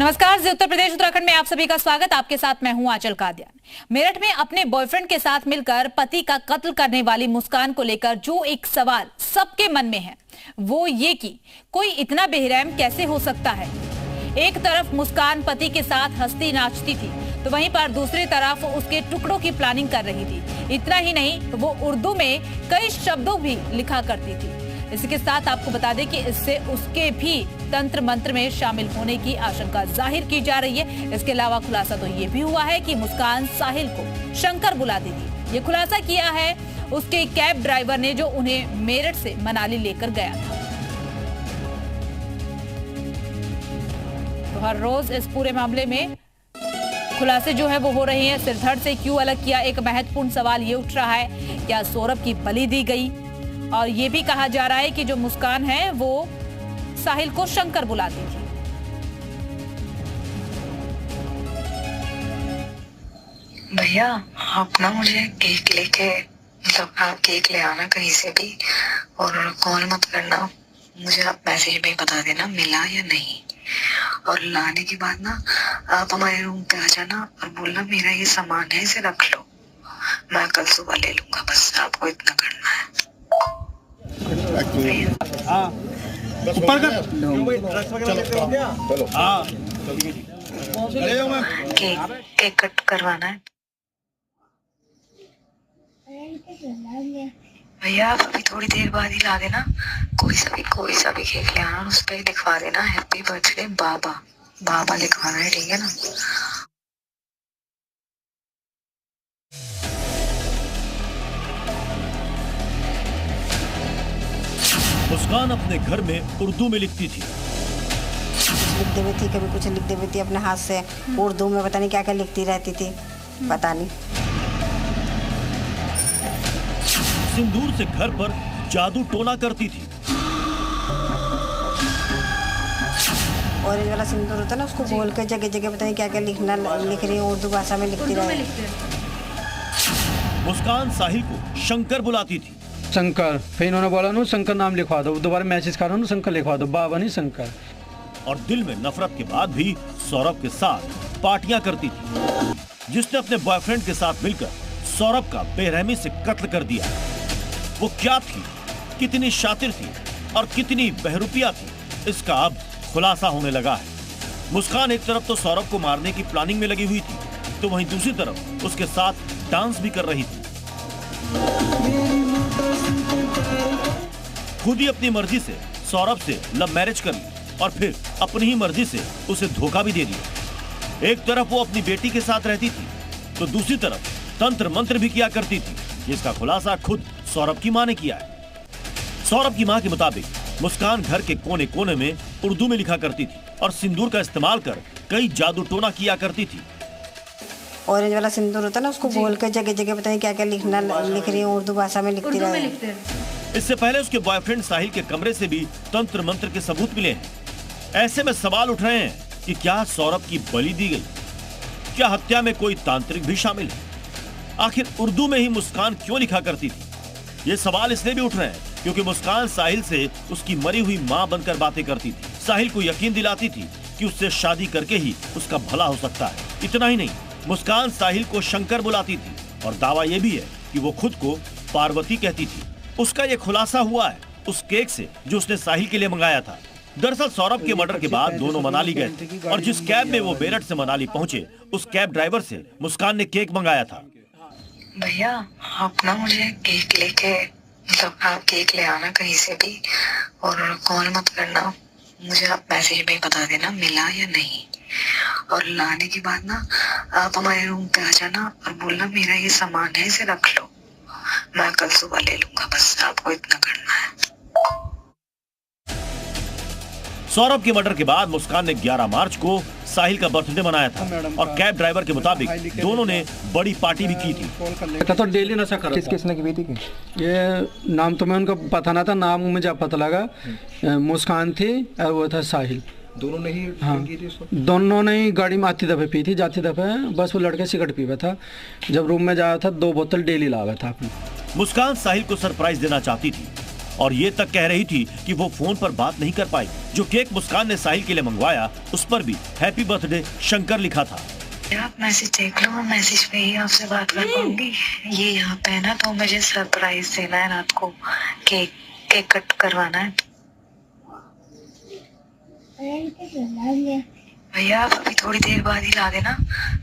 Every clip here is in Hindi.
नमस्कार, जी उत्तर प्रदेश उत्तराखंड में आप सभी का स्वागत। आपके साथ मैं हूं आंचल कादियान। मेरठ में अपने बॉयफ्रेंड के साथ मिलकर पति का कत्ल करने वाली मुस्कान को लेकर जो एक सवाल सबके मन में है वो ये कि कोई इतना बेरहम कैसे हो सकता है। एक तरफ मुस्कान पति के साथ हंसती नाचती थी तो वहीं पर दूसरी तरफ उसके टुकड़ों की प्लानिंग कर रही थी। इतना ही नहीं, वो उर्दू में कई शब्दों भी लिखा करती थी। इसी के साथ आपको बता दें कि इससे उसके भी तंत्र मंत्र में शामिल होने की आशंका जाहिर की जा रही है। इसके अलावा खुलासा तो ये भी हुआ है कि मुस्कान साहिल को शंकर बुलाती थी। ये खुलासा किया है उसके कैब ड्राइवर ने जो उन्हें मेरठ से मनाली लेकर गया था। तो हर रोज इस पूरे मामले में खुलासे जो है वो हो रहे हैं। सिरधड़ से क्यों अलग किया, एक महत्वपूर्ण सवाल ये उठ रहा है, क्या सौरभ की बलि दी गई? और ये भी कहा जा रहा है कि जो मुस्कान है वो साहिल को शंकर बुलाती थी। भैया आप ना मुझे केक लेके मतलब आप केक ले आना कहीं से भी और कॉल मत करना, मुझे आप मैसेज में बता देना मिला या नहीं। और लाने के बाद ना आप हमारे रूम पे आ जाना और बोलना मेरा ये सामान है, इसे रख लो, मैं कल सुबह ले लूंगा। बस आपको इतना करना है। ऊपर कर केक कट करवाना है भैया, आप अभी थोड़ी देर बाद ही ला देना। कोई सा भी केक ले आना, उस पर लिखवा देना हैप्पी बर्थडे बाबा। बाबा लिखवाना है, ठीक है ना? मुस्कान अपने घर में उर्दू में लिखती थी। लिख देती थी, कभी कुछ लिख देती थी अपने हाथ से। उर्दू में पता नहीं क्या क्या लिखती रहती थी, पता नहीं। सिंदूर से घर पर जादू टोना करती थी। ऑरेंज वाला सिंदूर होता है ना, उसको बोल के जगह जगह पता नहीं क्या क्या लिख रही है, उर्दू भाषा में लिखती रही। मुस्कान साहिल को शंकर बुलाती थी। शंकर, फिर इन्होंने बोला नो शंकर नाम लिखवा दो, दोबारा मैसेज कर रहा हूँ शंकर लिखवा दो, बाबा नहीं शंकर। और दिल में नफरत के बाद भी सौरभ के साथ पार्टियां करती थी। जिसने अपने बॉयफ्रेंड के साथ मिलकर सौरभ का बेरहमी से कत्ल कर दिया। वो क्या थी, कितनी शातिर थी और कितनी बहरूपिया थी, इसका अब खुलासा होने लगा है। मुस्कान एक तरफ तो सौरभ को मारने की प्लानिंग में लगी हुई थी तो वहीं दूसरी तरफ उसके साथ डांस भी कर रही थी। खुद ही अपनी मर्जी से सौरभ से लव मैरिज कर ली और फिर अपनी ही मर्जी से उसे धोखा भी दे दिया। एक तरफ वो अपनी बेटी के साथ रहती थी तो दूसरी तरफ तंत्र मंत्र भी किया करती थी, जिसका खुलासा खुद सौरभ की मां ने किया है। सौरभ की मां के मुताबिक मुस्कान घर के कोने कोने में उर्दू में लिखा करती थी और सिंदूर का इस्तेमाल कर कई जादू टोना किया करती थी। ऑरेंज वाला सिंदूर होता है ना, उसको बोल के जगह जगह पता नहीं क्या क्या लिख रही है, उर्दू भाषा में लिखती रही। इससे पहले उसके बॉयफ्रेंड साहिल के कमरे से भी तंत्र मंत्र के सबूत मिले हैं। ऐसे में सवाल उठ रहे हैं कि क्या सौरभ की बलि दी गई? क्या हत्या में कोई तांत्रिक भी शामिल है? आखिर उर्दू में ही मुस्कान क्यों लिखा करती थी? ये सवाल इसलिए भी उठ रहे हैं क्योंकि मुस्कान साहिल से उसकी मरी हुई मां बनकर बातें करती थी। साहिल को यकीन दिलाती थी कि उससे शादी करके ही उसका भला हो सकता है। इतना ही नहीं, मुस्कान साहिल को शंकर बुलाती थी और दावा यह भी है कि वो खुद को पार्वती कहती थी। उसका ये खुलासा हुआ है उस केक से जो उसने साहिल के लिए मंगाया था। दरअसल सौरभ के मर्डर के बाद दोनों मनाली गए थे और जिस कैब में वो मेरठ से मनाली पहुंचे उस कैब ड्राइवर से मुस्कान ने केक मंगाया था। भैया आप ना मुझे केक लेके मतलब आप केक ले आना कहीं से भी और कॉल मत करना, मुझे आप मैसेज में बता देना मिला या नहीं। और लाने के बाद ना आप हमारे रूम पे आ जाना और बोलना मेरा ये सामान है, इसे रख लो, मैं कल सुबह ले लूंगा। बस आपको इतना करना है। सौरभ के मर्डर के बाद मुस्कान ने 11 मार्च को साहिल का बर्थडे मनाया था और कैब ड्राइवर के मुताबिक दोनों ने बड़ी पार्टी भी की थी। तो डेली नशा कर रहा था। किसने की थी? ये नाम तो मैं उनका पता ना था, नाम मुझे पता लगा मुस्कान थी और वो था साहिल। दोनों ने ही की थी उसको? दोनों ने ही गाड़ी में आती दफे पी थी, जाती दफे बस वो लड़के सिगरेट पीवा था। जब रूम में जाया था 2 बोतल डेली लावा था अपनी। मुस्कान साहिल को सरप्राइज देना चाहती थी और ये तक कह रही थी कि वो फोन पर बात नहीं कर पाई। जो केक मुस्कान ने साहिल के लिए मंगवाया उस पर भी हैप्पी बर्थडे शंकर लिखा था। आप मैसेज देख लो, मैसेज पे ही आपसे बात कर पाऊंगी। ये यहाँ पे है ना, तो मुझे सरप्राइज देना है रात को, केक कट करवाना है। भैया अभी थोड़ी देर बाद ही ला देना,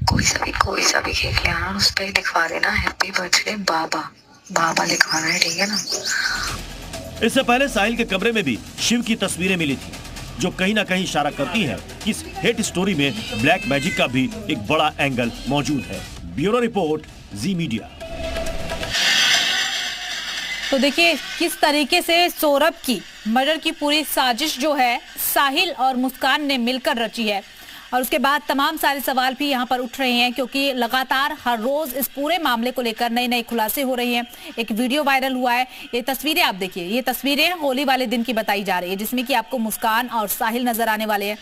कोई सा भी केक ले आना, उस पे लिखवा देना हैप्पी बर्थडे बाबा लिखवाना है, ठीक है ना। इससे पहले साहिल के कमरे में भी शिव की तस्वीरें मिली थी, जो कहीं ना कहीं इशारा करती है कि इस हेट स्टोरी में ब्लैक मैजिक का भी एक बड़ा एंगल मौजूद है। ब्यूरो रिपोर्ट, जी मीडिया। तो देखिए किस तरीके से सौरभ की मर्डर की पूरी साजिश जो है साहिल और मुस्कान ने मिलकर रची है, और उसके बाद तमाम सारे सवाल भी यहाँ पर उठ रहे हैं, क्योंकि लगातार हर रोज इस पूरे मामले को लेकर नए नए खुलासे हो रहे हैं। एक वीडियो वायरल हुआ है, ये तस्वीरें आप देखिए, ये तस्वीरें होली वाले दिन की बताई जा रही है, जिसमें कि आपको मुस्कान और साहिल नजर आने वाले हैं।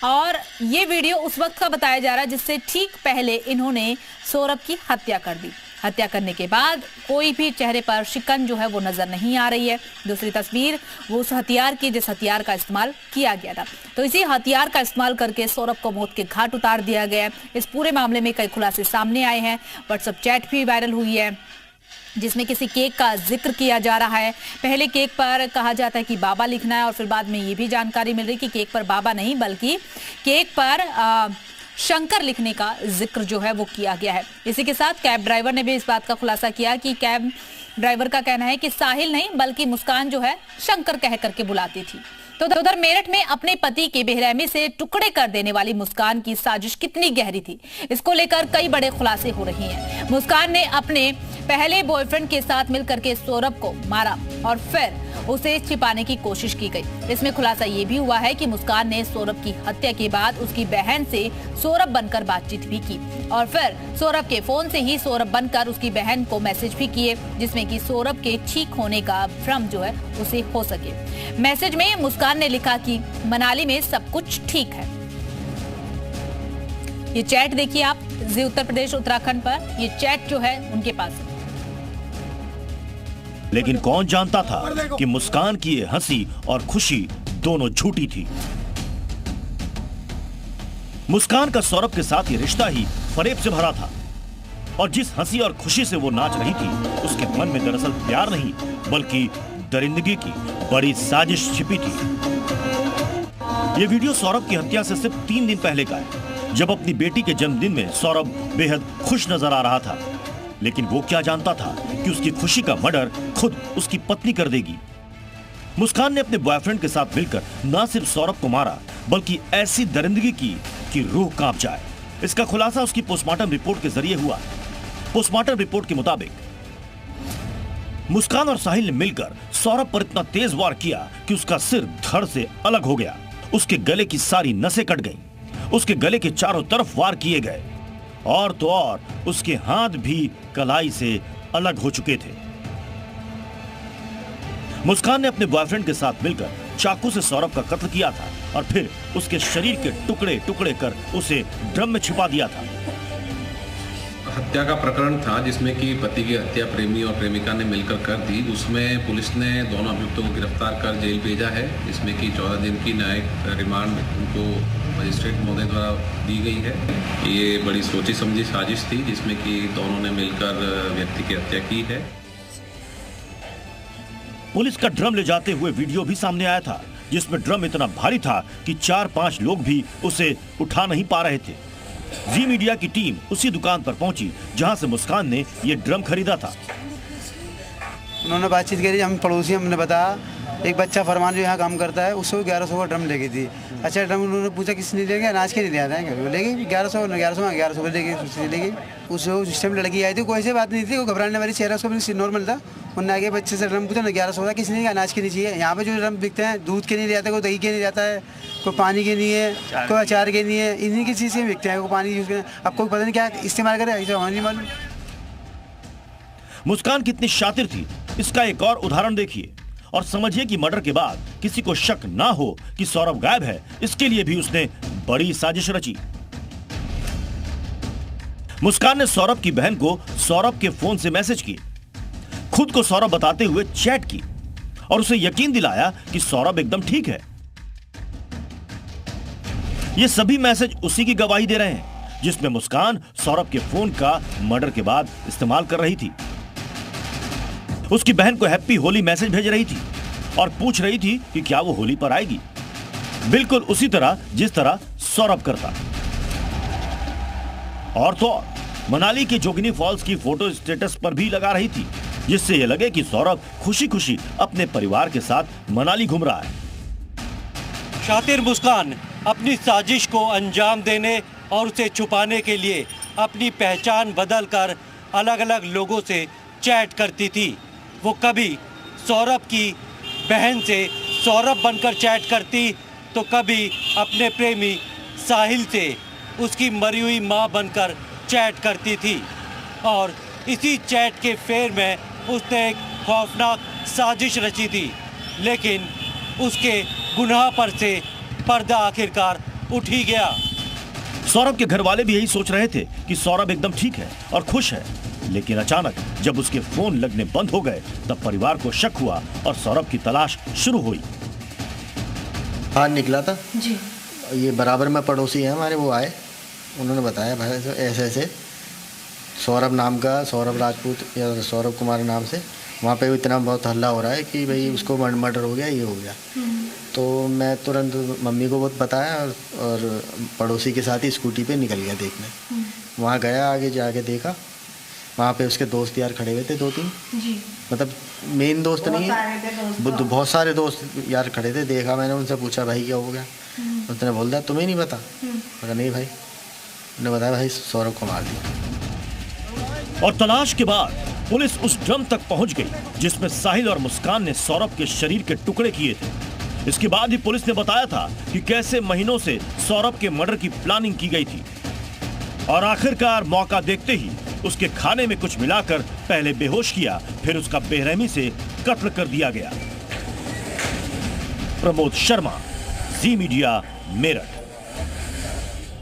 और ये वीडियो उस वक्त का बताया जा रहा है जिससे ठीक पहले इन्होंने सौरभ की हत्या कर दी। हत्या करने के बाद कोई भी चेहरे पर शिकन जो है वो नजर नहीं आ रही है। दूसरी तस्वीर वो उस हथियार की जिस हथियार का इस्तेमाल किया गया था, तो इसी हथियार का इस्तेमाल करके सौरभ को मौत के घाट उतार दिया गया। इस पूरे मामले में कई खुलासे सामने आए हैं। व्हाट्सएप चैट भी वायरल हुई है जिसमें किसी केक का जिक्र किया जा रहा है। पहले केक पर कहा जाता है कि बाबा लिखना है, और फिर बाद में ये भी जानकारी मिल रही कि केक पर बाबा नहीं बल्कि केक पर शंकर लिखने का जिक्र जो है वो किया गया है। इसी के साथ कैब ड्राइवर ने भी इस बात का खुलासा किया कि कैब ड्राइवर का कहना है कि साहिल नहीं बल्कि मुस्कान जो है शंकर कह करके बुलाती थी। तो उधर मेरठ में अपने पति के बेरहमी से टुकड़े कर देने वाली मुस्कान की साजिश कितनी गहरी थी, इसको लेकर कई बड़े खुलासे हो रहे हैं। मुस्कान ने अपने पहले बॉयफ्रेंड के साथ मिलकर के सौरभ को मारा और फिर उसे छिपाने की कोशिश की गई। इसमें खुलासा ये भी हुआ है कि मुस्कान ने सौरभ की हत्या के बाद उसकी बहन से सौरभ बनकर बातचीत भी की, और फिर सौरभ के फोन से ही सौरभ बनकर उसकी बहन को मैसेज भी किए, जिसमें कि सौरभ के ठीक होने का भ्रम जो है उसे हो सके। मैसेज में मुस्कान ने लिखा कि मनाली में सब कुछ ठीक है। ये चैट देखिए आप, जी उत्तर प्रदेश उत्तराखंड पर ये चैट जो है उनके पास है। लेकिन कौन जानता था कि मुस्कान की ये हंसी और खुशी दोनों झूठी थी। मुस्कान का सौरभ के साथ ये रिश्ता ही फरेब से भरा था, और जिस हंसी और खुशी से वो नाच रही थी उसके मन में दरअसल प्यार नहीं बल्कि दरिंदगी की बड़ी साजिश छिपी थी। ये वीडियो सौरभ की हत्या से सिर्फ 3 दिन पहले का है, जब अपनी बेटी के जन्मदिन में सौरभ बेहद खुश नजर आ रहा था। लेकिन वो क्या जानता था कि उसकी खुशी का मर्डर खुद उसकी पत्नी कर देगी। मुस्कान ने अपने बॉयफ्रेंड के साथ मिलकर न सिर्फ सौरभ को मारा बल्कि ऐसी दरिंदगी की कि रूह कांप जाए। इसका खुलासा उसकी पोस्टमार्टम रिपोर्ट के जरिए हुआ। पोस्टमार्टम रिपोर्ट के मुताबिक मुस्कान और साहिल ने मिलकर सौरभ पर इतना तेज वार किया कि उसका सिर धड़ से अलग हो गया, उसके गले की सारी नसें कट गईं, उसके गले के चारों तरफ वार किए गए, और तो और उसके हाथ भी कलाई से अलग हो चुके थे। मुस्कान ने अपने बॉयफ्रेंड के साथ मिलकर चाकू से सौरभ का कत्ल किया था और फिर उसके शरीर के टुकड़े टुकड़े कर उसे ड्रम में छिपा दिया था। हत्या का प्रकरण था जिसमें कि पति की हत्या प्रेमी और प्रेमिका ने मिलकर कर दी। उसमें पुलिस ने दोनों अभियुक्तों को गिरफ्तार कर जेल भेजा है, जिसमें कि 14 दिन की न्यायिक रिमांड उनको मजिस्ट्रेट महोदय द्वारा दी गई है। ये बड़ी सोची समझी साजिश थी जिसमें कि दोनों ने मिलकर व्यक्ति की हत्या की है। पुलिस का ड्रम ले जाते हुए वीडियो भी सामने आया था, जिसमें ड्रम इतना भारी था कि 4-5 लोग भी उसे उठा नहीं पा रहे थे। जी मीडिया की टीम उसी दुकान पर पहुंची जहां से मुस्कान ने ये ड्रम खरीदा था। उन्होंने बातचीत करी, हम पड़ोसी हमने बताया एक बच्चा फरमान जो यहाँ काम करता है उससे 1100 का ड्रम ले गई थी। अच्छा ड्रम उन्होंने पूछा किसने ले गया, अनाज के लिए लिया था, ले गई 1100 को ले गई। उससे सिस्टम लड़की आई थी, कोई ऐसी बात नहीं थी, वो घबराने वाली चेहरा उसका नॉर्मल था। उन्होंने आगे बच्चे से ड्रम पूछा ना 1100 का किसने लिया, अनाज के लिए चाहिए। यहाँ पे जो ड्रम बिकते हैं दूध के नहीं लिया, कोई दही के नहीं जाता है, कोई पानी के नहीं है, कोई अचार के नहीं है, इन्हीं की चीज़ से बिकते हैं। कोई पानी यूज़ करें, अब कोई पता नहीं क्या इस्तेमाल करे, ऐसा हमें नहीं मालूम। मुस्कान कितनी शातिर थी इसका एक और उदाहरण देखिए और समझिए कि मर्डर के बाद किसी को शक ना हो कि सौरभ गायब है, इसके लिए भी उसने बड़ी साजिश रची। मुस्कान ने सौरभ की बहन को सौरभ के फोन से मैसेज किए, खुद को सौरभ बताते हुए चैट की और उसे यकीन दिलाया कि सौरभ एकदम ठीक है। ये सभी मैसेज उसी की गवाही दे रहे हैं जिसमें मुस्कान सौरभ के फोन का मर्डर के बाद इस्तेमाल कर रही थी। उसकी बहन को हैप्पी होली मैसेज भेज रही थी और पूछ रही थी कि क्या वो होली पर आएगी, बिल्कुल उसी तरह जिस तरह सौरभ करता। और तो और मनाली के जोगिनी फॉल्स की फोटो स्टेटस पर भी लगा रही थी, जिससे यह लगे कि सौरभ खुशी खुशी अपने परिवार के साथ मनाली घूम रहा है। शातिर मुस्कान अपनी साजिश को अंजाम देने और उसे छुपाने के लिए अपनी पहचान बदलकर अलग अलग लोगों से चैट करती थी। वो कभी सौरभ की बहन से सौरभ बनकर चैट करती तो कभी अपने प्रेमी साहिल से उसकी मरी हुई मां बनकर चैट करती थी। और इसी चैट के फेर में उसने एक खौफनाक साजिश रची थी, लेकिन उसके गुनाह पर से पर्दा आखिरकार उठ ही गया। सौरभ के घर वाले भी यही सोच रहे थे कि सौरभ एकदम ठीक है और खुश है, लेकिन अचानक जब उसके फोन लगने बंद हो गए तब परिवार को शक हुआ और सौरभ की तलाश शुरू हुई। हाँ, निकला था जी। ये बराबर में पड़ोसी हैं हमारे, वो आए, उन्होंने बताया भाई ऐसे ऐसे सौरभ नाम का, सौरभ राजपूत या सौरभ कुमार नाम से वहाँ पे इतना बहुत हल्ला हो रहा है कि भाई उसको मर्डर हो गया, ये हो गया। तो मैं तुरंत मम्मी को बहुत बताया और पड़ोसी के साथ ही स्कूटी पे निकल गया देखने। वहाँ गया, आगे जाके देखा, वहाँ पे उसके दोस्त यार खड़े हुए थे 2-3, मतलब मेन दोस्त नहीं है, बहुत सारे दोस्त यार खड़े थे। देखा मैंने, उनसे पूछा भाई क्या हो गया, उसने बोल दिया तुम्हें नहीं पता। मैंने नहीं भाई, उन्होंने बताया भाई सौरभ को मार दिया। और तलाश के बाद पुलिस उस ड्रम तक पहुंच गई जिसमें साहिल और मुस्कान ने सौरभ के शरीर के टुकड़े किए थे। इसके बाद ही पुलिस ने बताया था कि कैसे महीनों से सौरभ के मर्डर की प्लानिंग की गई थी और आखिरकार मौका देखते ही उसके खाने में कुछ मिलाकर पहले बेहोश किया, फिर उसका बेरहमी से कत्ल कर दिया गया। प्रमोद शर्मा, जी मीडिया, मेरठ।